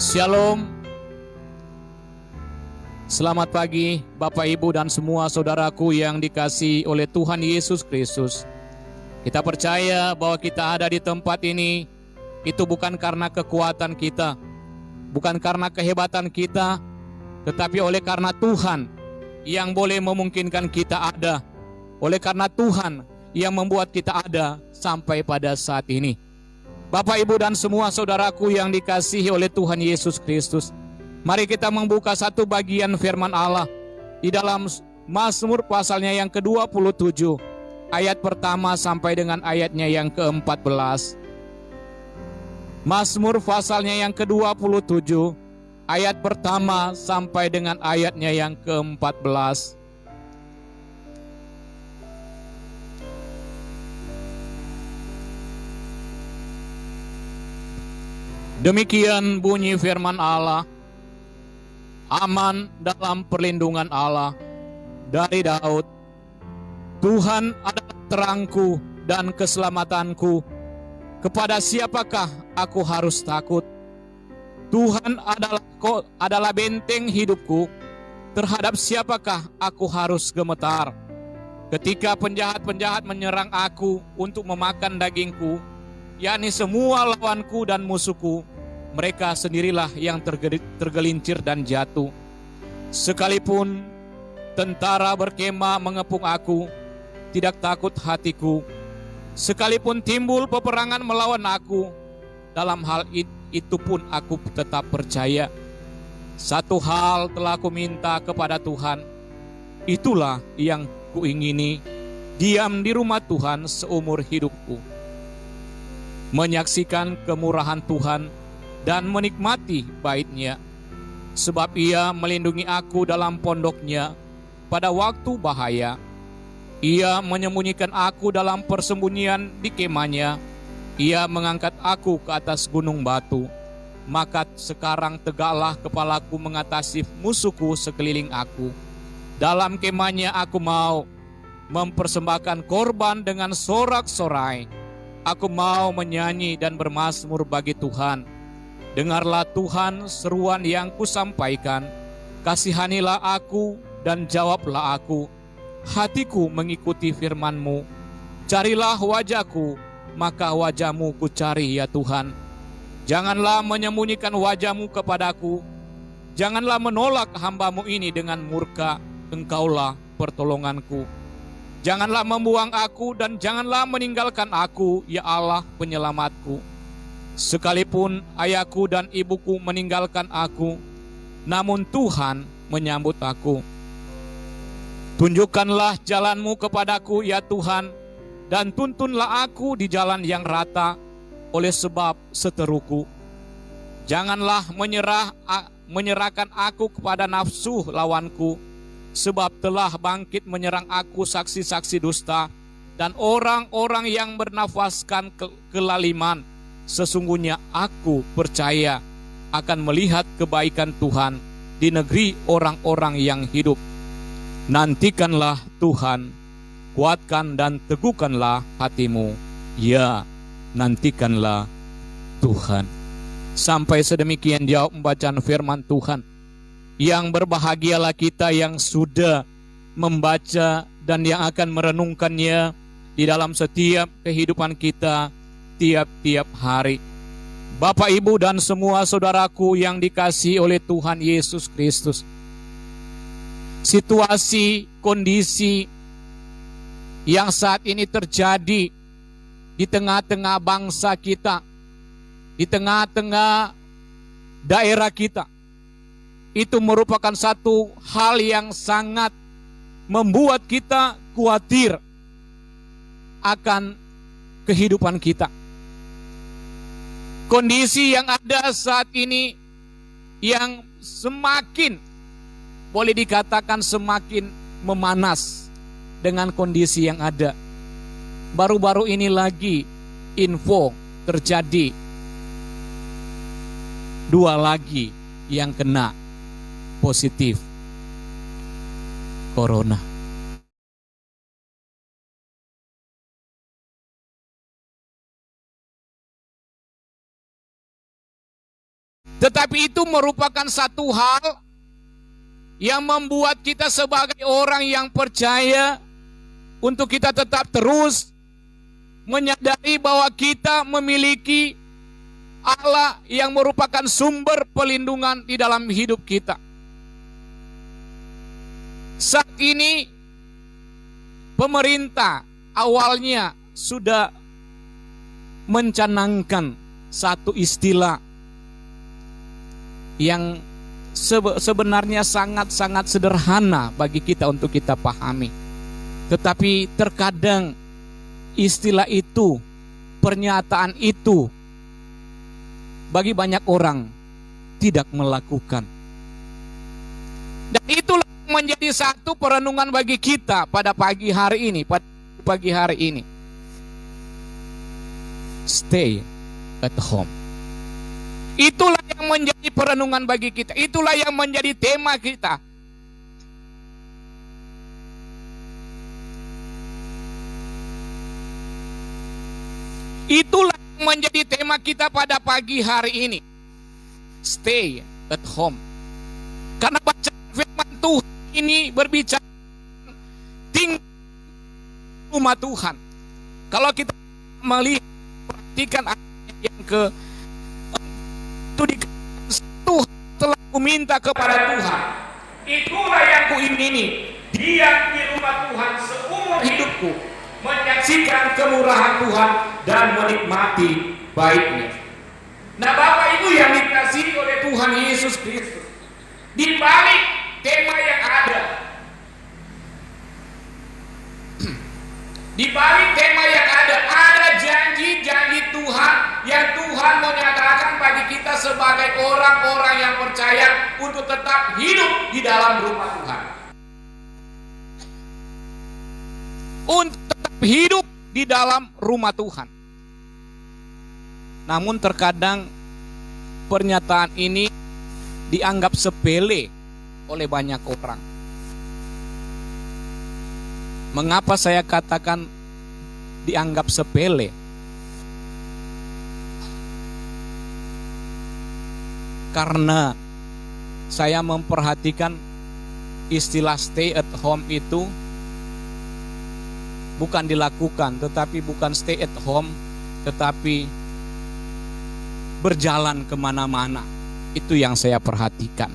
Shalom, selamat pagi Bapak Ibu dan semua saudaraku yang dikasihi oleh Tuhan Yesus Kristus. Kita percaya bahwa kita ada di tempat ini, itu bukan karena kekuatan kita, bukan karena kehebatan kita, tetapi oleh karena Tuhan yang boleh memungkinkan kita ada, oleh karena Tuhan yang membuat kita ada sampai pada saat ini. Bapak, Ibu, dan semua saudaraku yang dikasihi oleh Tuhan Yesus Kristus, mari kita membuka satu bagian firman Allah di dalam Mazmur pasalnya yang ke-27, ayat pertama sampai dengan ayatnya yang ke-14. Mazmur pasalnya yang ke-27, ayat pertama sampai dengan ayatnya yang ke-14. Demikian bunyi firman Allah, aman dalam perlindungan Allah, dari Daud. Tuhan adalah terangku dan keselamatanku, kepada siapakah aku harus takut? Tuhan adalah benteng hidupku, terhadap siapakah aku harus gemetar? Ketika penjahat-penjahat menyerang aku untuk memakan dagingku, yakni semua lawanku dan musuhku, mereka sendirilah yang tergelincir dan jatuh. Sekalipun tentara berkemah mengepung aku, tidak takut hatiku. Sekalipun timbul peperangan melawan aku, dalam hal itu pun aku tetap percaya. Satu hal telah aku minta kepada Tuhan, itulah yang kuingini, diam di rumah Tuhan seumur hidupku, menyaksikan kemurahan Tuhan dan menikmati bait-Nya. Sebab Ia melindungi aku dalam pondok-Nya pada waktu bahaya. Ia menyembunyikan aku dalam persembunyian di kemah-Nya. Ia mengangkat aku ke atas gunung batu. Maka sekarang tegaklah kepalaku mengatasi musuhku sekeliling aku. Dalam kemah-Nya aku mau mempersembahkan korban dengan sorak-sorai. Aku mau menyanyi dan bermazmur bagi Tuhan. Dengarlah Tuhan seruan yang kusampaikan. Kasihanilah aku dan jawablah aku. Hatiku mengikuti firman-Mu. Carilah wajah-Ku, maka wajah-Mu kucari ya Tuhan. Janganlah menyembunyikan wajah-Mu kepadaku. Janganlah menolak hamba-Mu ini dengan murka. Engkaulah pertolonganku. Janganlah membuang aku dan janganlah meninggalkan aku, ya Allah penyelamatku. Sekalipun ayahku dan ibuku meninggalkan aku, namun Tuhan menyambut aku. Tunjukkanlah jalan-Mu kepadaku, ya Tuhan, dan tuntunlah aku di jalan yang rata oleh sebab seteruku. Janganlah menyerahkan aku kepada nafsu lawanku, sebab telah bangkit menyerang aku saksi-saksi dusta dan orang-orang yang bernafaskan kelaliman. Sesungguhnya aku percaya akan melihat kebaikan Tuhan di negeri orang-orang yang hidup. Nantikanlah Tuhan, kuatkan dan teguhkanlah hatimu. Ya, nantikanlah Tuhan. Sampai sedemikian jauh pembacaan firman Tuhan. Yang berbahagialah kita yang sudah membaca dan yang akan merenungkannya di dalam setiap kehidupan kita tiap-tiap hari. Bapak, Ibu, dan semua saudaraku yang dikasihi oleh Tuhan Yesus Kristus, situasi, kondisi yang saat ini terjadi di tengah-tengah bangsa kita, di tengah-tengah daerah kita, itu merupakan satu hal yang sangat membuat kita khawatir akan kehidupan kita. Kondisi yang ada saat ini yang semakin, boleh dikatakan semakin memanas dengan kondisi yang ada. Baru-baru ini lagi info terjadi, 2 lagi yang kena positif corona. Tetapi itu merupakan satu hal yang membuat kita sebagai orang yang percaya untuk kita tetap terus menyadari bahwa kita memiliki Allah yang merupakan sumber pelindungan di dalam hidup kita. Saat ini pemerintah awalnya sudah mencanangkan satu istilah yang sebenarnya sangat-sangat sederhana bagi kita untuk kita pahami. Tetapi terkadang istilah itu, pernyataan itu bagi banyak orang tidak melakukan. Dan itulah menjadi satu perenungan bagi kita pada pagi hari ini, Stay at home. Itulah yang menjadi perenungan bagi kita. Itulah yang menjadi tema kita. Itulah yang menjadi tema kita pada pagi hari ini. Stay at home. Karena baca firman Tuhan ini berbicara tinggal rumah Tuhan. Kalau kita melihat, perhatikan ayat yang Tuhan telah kuminta kepada Tuhan, itulah yang kuingini, diam di rumah Tuhan seumur hidupku, menyaksikan kemurahan Tuhan dan menikmati baiknya. Nah, Bapak Ibu yang dikasihi oleh Tuhan Yesus Kristus, di balik tema yang ada, di balik tema yang ada janji-janji Tuhan yang Tuhan menyatakan bagi kita sebagai orang-orang yang percaya untuk tetap hidup di dalam rumah Tuhan. Untuk tetap hidup di dalam rumah Tuhan. Namun terkadang pernyataan ini dianggap sepele oleh banyak orang. Mengapa saya katakan dianggap sepele? Karena saya memperhatikan istilah stay at home itu bukan dilakukan, tetapi bukan stay at home, tetapi berjalan kemana-mana. Itu yang saya perhatikan.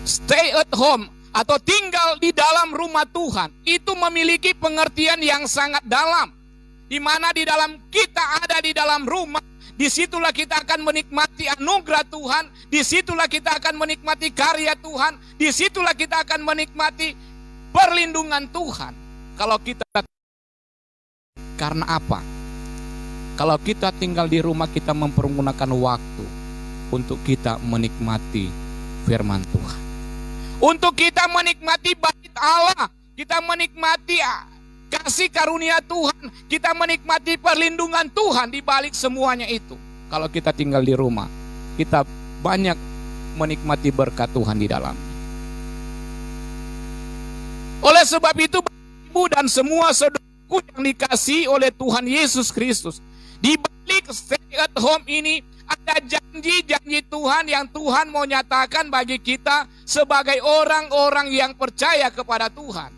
Stay at home atau tinggal di dalam rumah Tuhan itu memiliki pengertian yang sangat dalam, di mana di dalam kita ada di dalam rumah, disitulah kita akan menikmati anugerah Tuhan, disitulah kita akan menikmati karya Tuhan, disitulah kita akan menikmati perlindungan Tuhan. Kalau kita, karena apa? Kalau kita tinggal di rumah, kita mempergunakan waktu untuk kita menikmati firman Tuhan, untuk kita menikmati bait Allah, kita menikmati kasih karunia Tuhan, kita menikmati perlindungan Tuhan di balik semuanya itu. Kalau kita tinggal di rumah, kita banyak menikmati berkat Tuhan di dalam. Oleh sebab itu, Ibu dan semua saudaraku yang dikasihi oleh Tuhan Yesus Kristus, di balik stay at home ini ada janji-janji Tuhan yang Tuhan mau nyatakan bagi kita sebagai orang-orang yang percaya kepada Tuhan.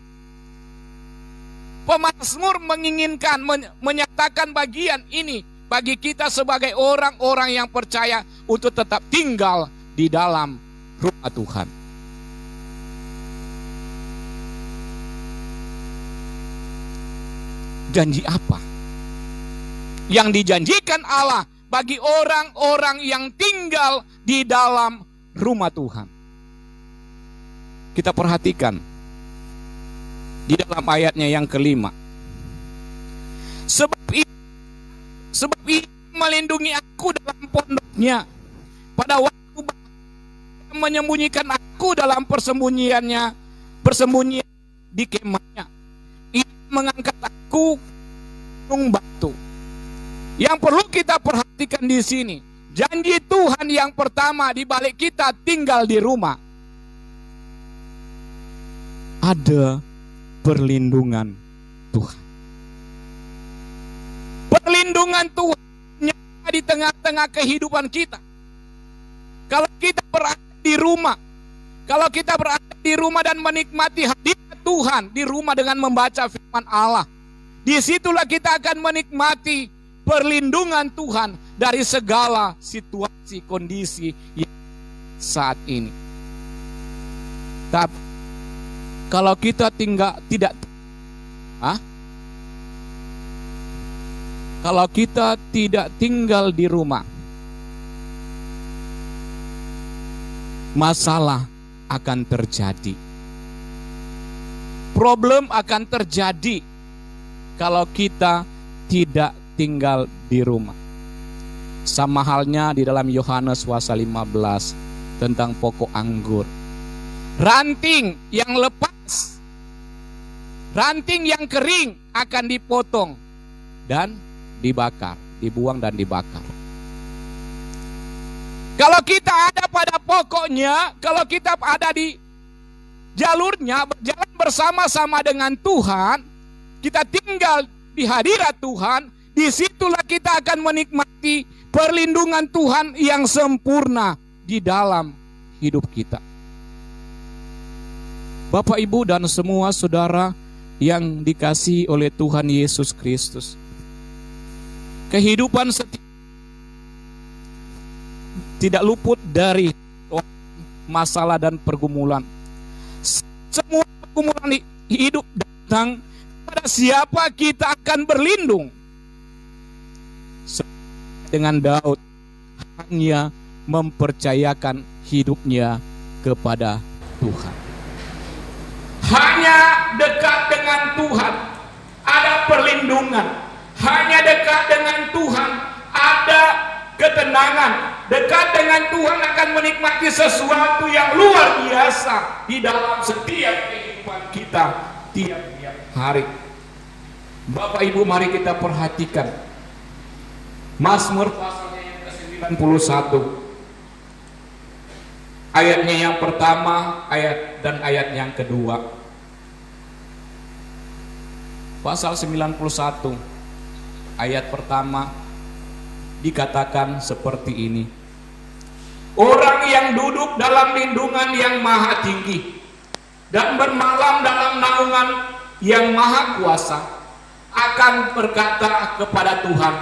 Pemazmur menginginkan menyatakan bagian ini bagi kita sebagai orang-orang yang percaya untuk tetap tinggal di dalam rumah Tuhan. Janji apa yang dijanjikan Allah bagi orang-orang yang tinggal di dalam rumah Tuhan? Kita perhatikan di dalam ayatnya yang kelima. Sebab ia melindungi aku dalam pondoknya, pada waktu menyembunyikan aku dalam persembunyian di kemahnya. Ia mengangkat aku gunung batu. Yang perlu kita perhatikan di sini, janji Tuhan yang pertama di balik kita tinggal di rumah, ada perlindungan Tuhan. Perlindungan Tuhan di tengah-tengah kehidupan kita. Kalau kita berada di rumah, kalau kita berada di rumah dan menikmati hadirat Tuhan di rumah dengan membaca firman Allah, disitulah kita akan menikmati perlindungan Tuhan dari segala situasi kondisi yang saat ini. Tapi kalau kita kalau kita tidak tinggal di rumah, masalah akan terjadi. Problem akan terjadi kalau kita tidak tinggal di rumah. Sama halnya di dalam Yohanes pasal 15 tentang pokok anggur. Ranting yang lepas, ranting yang kering akan dipotong dan dibakar, dibuang dan dibakar. Kalau kita ada pada pokoknya, kalau kita ada di jalurnya, berjalan bersama-sama dengan Tuhan, kita tinggal di hadirat Tuhan, disitulah kita akan menikmati perlindungan Tuhan yang sempurna di dalam hidup kita. Bapak, Ibu, dan semua saudara yang dikasihi oleh Tuhan Yesus Kristus, kehidupan tidak luput dari masalah dan pergumulan. Semua pergumulan hidup datang, pada siapa kita akan berlindung? Dengan Daud, hanya mempercayakan hidupnya kepada Tuhan. Hanya dekat dengan Tuhan ada perlindungan. Hanya dekat dengan Tuhan ada ketenangan. Dekat dengan Tuhan akan menikmati sesuatu yang luar biasa di dalam setiap kehidupan kita tiap-tiap hari. Bapak Ibu, mari kita perhatikan Mazmur pasalnya yang ke-91. Ayatnya yang pertama, dan ayat yang kedua. Pasal 91 ayat pertama dikatakan seperti ini. Orang yang duduk dalam lindungan yang maha tinggi dan bermalam dalam naungan yang maha kuasa akan berkata kepada Tuhan,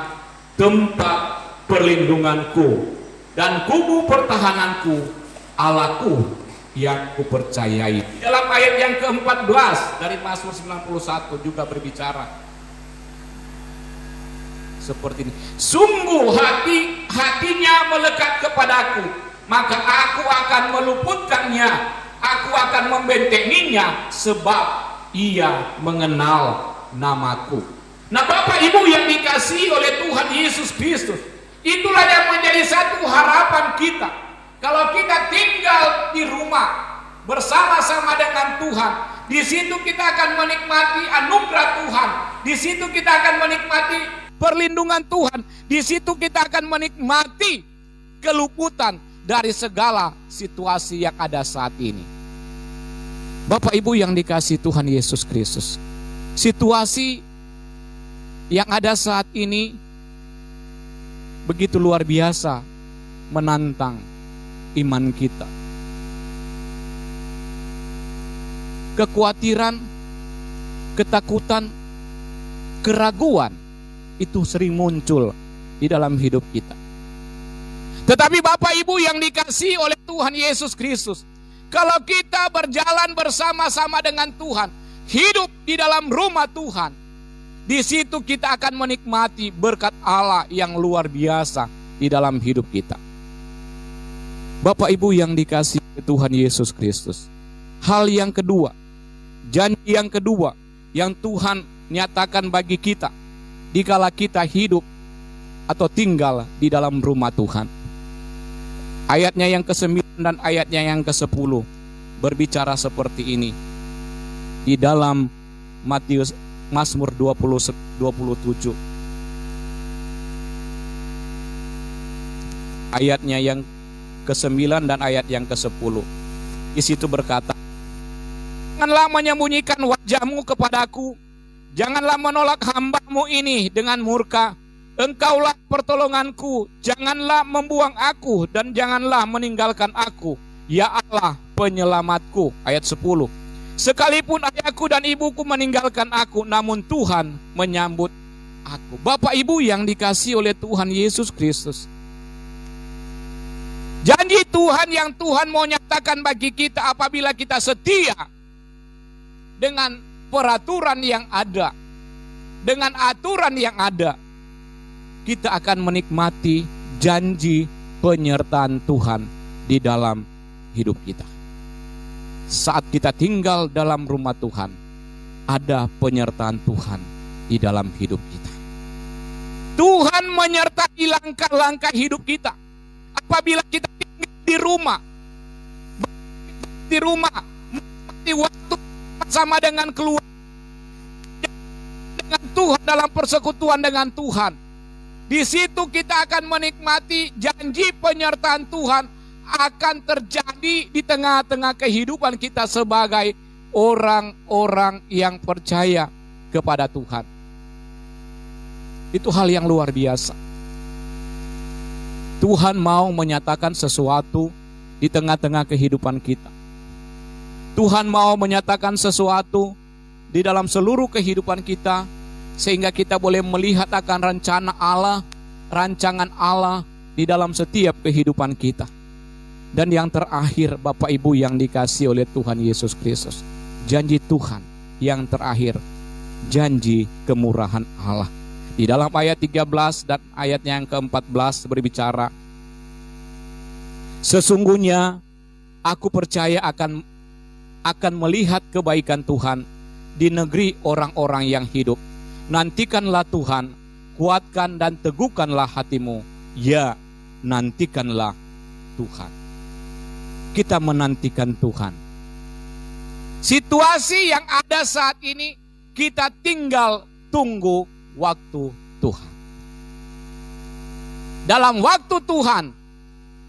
tempat perlindunganku dan kubu pertahananku, Allahku yang kupercayai. Dalam ayat yang ke-14 dari Mazmur 91 juga berbicara seperti ini. Sungguh hatinya melekat kepadaku, maka aku akan meluputkannya, aku akan membentenginya, sebab ia mengenal namaku. Nah, Bapak Ibu yang dikasihi oleh Tuhan Yesus Kristus, itulah yang menjadi satu harapan kita. Kalau kita tinggal di rumah bersama-sama dengan Tuhan, di situ kita akan menikmati anugerah Tuhan, di situ kita akan menikmati perlindungan Tuhan, di situ kita akan menikmati keluputan dari segala situasi yang ada saat ini. Bapak Ibu yang dikasihi Tuhan Yesus Kristus, situasi yang ada saat ini begitu luar biasa menantang iman kita. Kekhawatiran, ketakutan, keraguan itu sering muncul di dalam hidup kita. Tetapi Bapak Ibu yang dikasihi oleh Tuhan Yesus Kristus, kalau kita berjalan bersama-sama dengan Tuhan, hidup di dalam rumah Tuhan, di situ kita akan menikmati berkat Allah yang luar biasa di dalam hidup kita. Bapak Ibu yang dikasihi Tuhan Yesus Kristus, hal yang kedua, janji yang kedua yang Tuhan nyatakan bagi kita dikala kita hidup atau tinggal di dalam rumah Tuhan. Ayatnya yang ke-9 dan ayatnya yang ke-10 berbicara seperti ini. Di dalam Mazmur 27. Ayatnya yang ke-9 dan ayat yang ke-10. Di situ berkata, janganlah menyembunyikan wajahmu kepadaku, janganlah menolak hamba-Mu ini dengan murka. Engkaulah pertolonganku, janganlah membuang aku dan janganlah meninggalkan aku, ya Allah penyelamatku. Ayat 10. Sekalipun ayahku dan ibuku meninggalkan aku, namun Tuhan menyambut aku. Bapak Ibu yang dikasihi oleh Tuhan Yesus Kristus, janji Tuhan yang Tuhan mau nyatakan bagi kita apabila kita setia dengan peraturan yang ada, dengan aturan yang ada, kita akan menikmati janji penyertaan Tuhan di dalam hidup kita. Saat kita tinggal dalam rumah Tuhan, ada penyertaan Tuhan di dalam hidup kita. Tuhan menyertai langkah-langkah hidup kita. Apabila kita tinggal di rumah, menikmati waktu bersama dengan keluarga, dengan Tuhan, dalam persekutuan dengan Tuhan. Di situ kita akan menikmati janji penyertaan Tuhan akan terjadi di tengah-tengah kehidupan kita sebagai orang-orang yang percaya kepada Tuhan. Itu hal yang luar biasa. Tuhan mau menyatakan sesuatu di tengah-tengah kehidupan kita. Tuhan mau menyatakan sesuatu di dalam seluruh kehidupan kita, sehingga kita boleh melihat akan rencana Allah, rancangan Allah di dalam setiap kehidupan kita. Dan yang terakhir, Bapak Ibu yang dikasihi oleh Tuhan Yesus Kristus, janji Tuhan yang terakhir, janji kemurahan Allah. Di dalam ayat 13 dan ayatnya yang ke-14 berbicara, sesungguhnya aku percaya akan melihat kebaikan Tuhan di negeri orang-orang yang hidup. Nantikanlah Tuhan, kuatkan dan teguhkanlah hatimu. Ya, nantikanlah Tuhan. Kita menantikan Tuhan. Situasi yang ada saat ini, kita tinggal tunggu waktu Tuhan. Dalam waktu Tuhan,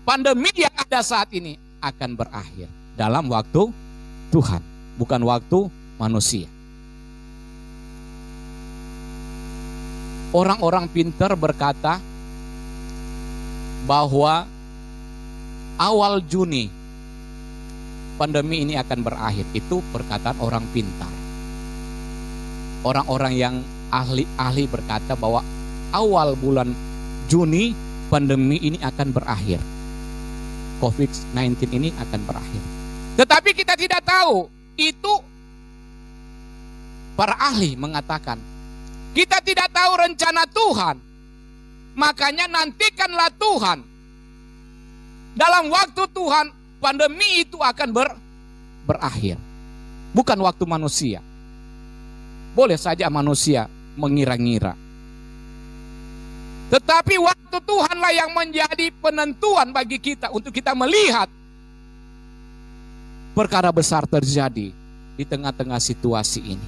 pandemi yang ada saat ini akan berakhir. Dalam waktu Tuhan, bukan waktu manusia. Orang-orang pintar berkata bahwa awal Juni pandemi ini akan berakhir. Itu perkataan orang pintar. Orang-orang yang ahli berkata bahwa awal bulan Juni pandemi ini akan berakhir. COVID-19 ini akan berakhir. Tetapi kita tidak tahu. Itu para ahli mengatakan, kita tidak tahu rencana Tuhan. Makanya nantikanlah Tuhan. Dalam waktu Tuhan, pandemi itu akan berakhir. Bukan waktu manusia. Boleh saja manusia mengira-ngira. Tetapi waktu Tuhanlah yang menjadi penentuan bagi kita untuk kita melihat perkara besar terjadi di tengah-tengah situasi ini.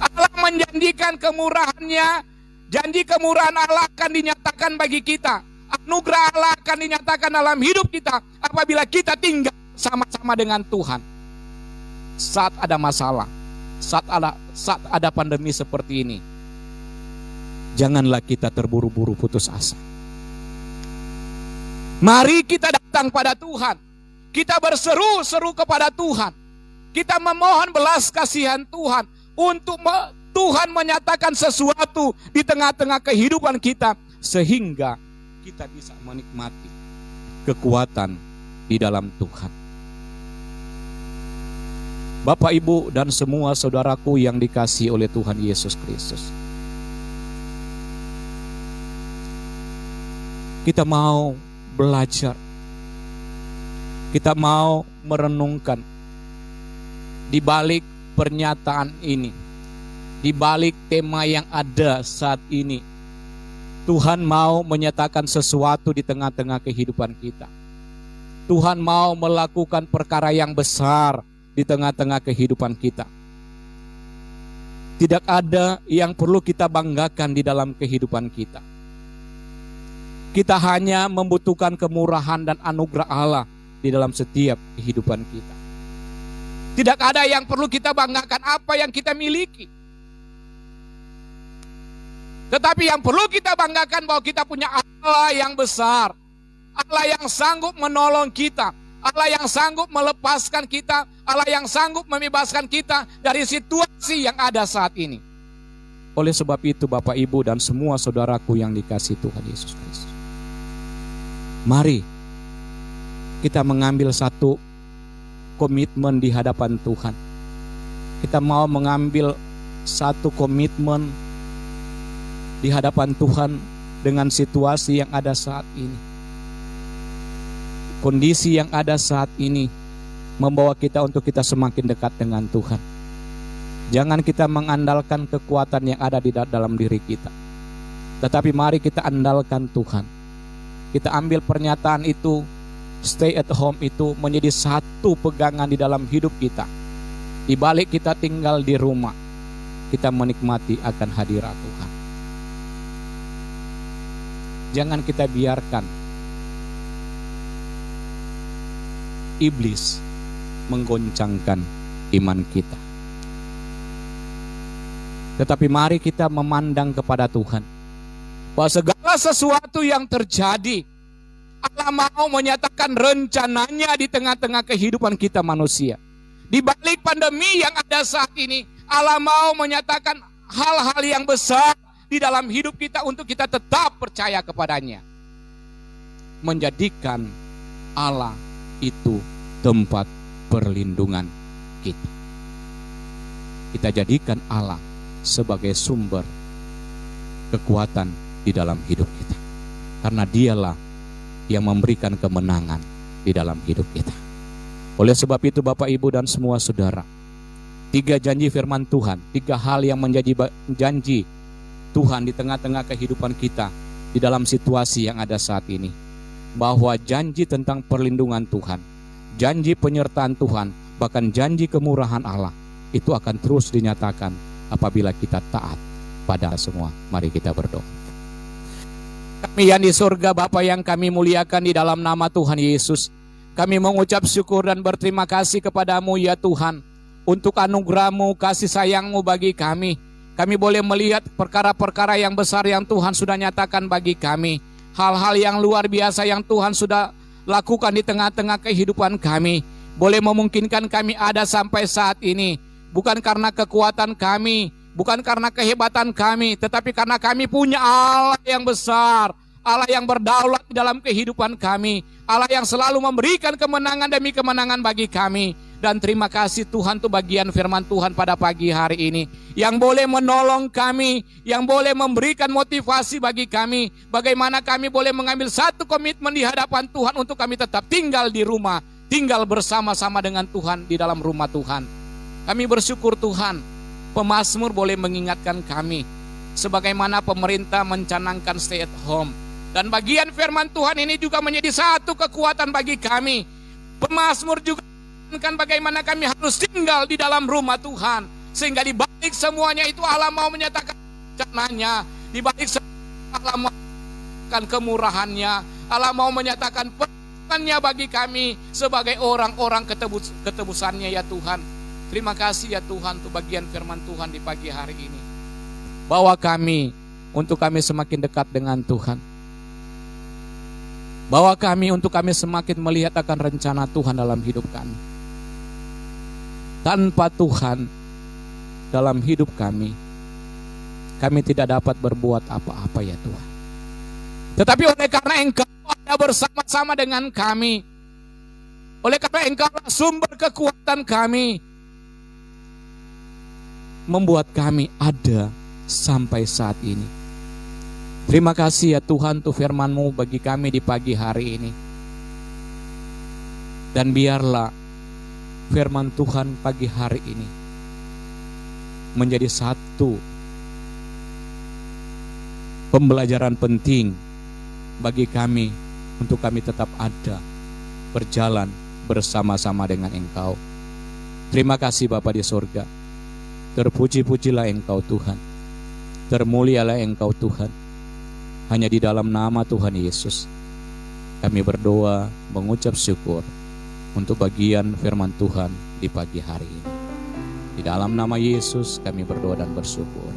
Allah menjanjikan kemurahannya, janji kemurahan Allah akan dinyatakan bagi kita. Anugerah Allah akan dinyatakan dalam hidup kita apabila kita tinggal sama-sama dengan Tuhan. Saat ada masalah, saat ada pandemi seperti ini, janganlah kita terburu-buru putus asa. Mari kita datang pada Tuhan. Kita berseru-seru kepada Tuhan. Kita memohon belas kasihan Tuhan untuk Tuhan menyatakan sesuatu di tengah-tengah kehidupan kita sehingga kita bisa menikmati kekuatan di dalam Tuhan. Bapak, Ibu, dan semua saudaraku yang dikasihi oleh Tuhan Yesus Kristus, kita mau belajar, kita mau merenungkan di balik pernyataan ini, di balik tema yang ada saat ini. Tuhan mau menyatakan sesuatu di tengah-tengah kehidupan kita. Tuhan mau melakukan perkara yang besar di tengah-tengah kehidupan kita. Tidak ada yang perlu kita banggakan di dalam kehidupan kita. Kita hanya membutuhkan kemurahan dan anugerah Allah di dalam setiap kehidupan kita. Tidak ada yang perlu kita banggakan apa yang kita miliki. Tetapi yang perlu kita banggakan bahwa kita punya Allah yang besar. Allah yang sanggup menolong kita. Allah yang sanggup melepaskan kita. Allah yang sanggup membebaskan kita dari situasi yang ada saat ini. Oleh sebab itu Bapak Ibu dan semua saudaraku yang dikasihi Tuhan Yesus Kristus, mari kita mengambil satu komitmen di hadapan Tuhan. Kita mau mengambil satu komitmen di hadapan Tuhan dengan situasi yang ada saat ini. Kondisi yang ada saat ini membawa kita untuk kita semakin dekat dengan Tuhan. Jangan kita mengandalkan kekuatan yang ada di dalam diri kita, tetapi mari kita andalkan Tuhan. Kita ambil pernyataan itu, stay at home itu menjadi satu pegangan di dalam hidup kita. Di balik kita tinggal di rumah, kita menikmati akan hadirat Tuhan. Jangan kita biarkan iblis menggoncangkan iman kita. Tetapi mari kita memandang kepada Tuhan, bahwa segala sesuatu yang terjadi, Allah mau menyatakan rencananya di tengah-tengah kehidupan kita manusia. Di balik pandemi yang ada saat ini, Allah mau menyatakan hal-hal yang besar di dalam hidup kita untuk kita tetap percaya kepadanya. Menjadikan Allah itu tempat perlindungan kita. Kita jadikan Allah sebagai sumber kekuatan di dalam hidup kita. Karena dialah yang memberikan kemenangan di dalam hidup kita. Oleh sebab itu Bapak Ibu dan semua saudara, 3 janji firman Tuhan, 3 hal yang menjadi janji Tuhan di tengah-tengah kehidupan kita di dalam situasi yang ada saat ini. Bahwa janji tentang perlindungan Tuhan, janji penyertaan Tuhan, bahkan janji kemurahan Allah itu akan terus dinyatakan apabila kita taat pada semua. Mari kita berdoa. Kami yang di surga, Bapa yang kami muliakan di dalam nama Tuhan Yesus, kami mengucap syukur dan berterima kasih kepadamu ya Tuhan, untuk anugerah-Mu, kasih sayang-Mu bagi kami. Kami boleh melihat perkara-perkara yang besar yang Tuhan sudah nyatakan bagi kami. Hal-hal yang luar biasa yang Tuhan sudah lakukan di tengah-tengah kehidupan kami. Boleh memungkinkan kami ada sampai saat ini. Bukan karena kekuatan kami, bukan karena kehebatan kami, tetapi karena kami punya Allah yang besar, Allah yang berdaulat di dalam kehidupan kami, Allah yang selalu memberikan kemenangan demi kemenangan bagi kami. Dan terima kasih Tuhan untuk bagian firman Tuhan pada pagi hari ini, yang boleh menolong kami, yang boleh memberikan motivasi bagi kami, bagaimana kami boleh mengambil satu komitmen di hadapan Tuhan untuk kami tetap tinggal di rumah, tinggal bersama-sama dengan Tuhan di dalam rumah Tuhan. Kami bersyukur Tuhan, pemazmur boleh mengingatkan kami sebagaimana pemerintah mencanangkan stay at home. Dan bagian firman Tuhan ini juga menjadi satu kekuatan bagi kami. Pemazmur juga mengingatkan bagaimana kami harus tinggal di dalam rumah Tuhan. Sehingga di balik semuanya itu Allah mau menyatakan rencananya. Di balik semuanya Allah mau menyatakan kemurahannya. Allah mau menyatakan perlindungannya bagi kami sebagai orang-orang ketebusannya ya Tuhan. Terima kasih ya Tuhan untuk bagian firman Tuhan di pagi hari ini. Bawa kami untuk kami semakin dekat dengan Tuhan. Bawa kami untuk kami semakin melihat akan rencana Tuhan dalam hidup kami. Tanpa Tuhan dalam hidup kami tidak dapat berbuat apa-apa ya Tuhan. Tetapi oleh karena Engkau ada bersama-sama dengan kami, oleh karena Engkau sumber kekuatan kami, membuat kami ada sampai saat ini. Terima kasih ya Tuhan untuk firman-Mu bagi kami di pagi hari ini. Dan biarlah firman Tuhan pagi hari ini menjadi satu pembelajaran penting bagi kami untuk kami tetap ada, berjalan bersama-sama dengan Engkau. Terima kasih Bapa di surga. Terpuji-pujilah Engkau Tuhan, termulialah Engkau Tuhan. Hanya di dalam nama Tuhan Yesus kami berdoa mengucap syukur untuk bagian firman Tuhan di pagi hari ini. Di dalam nama Yesus kami berdoa dan bersyukur.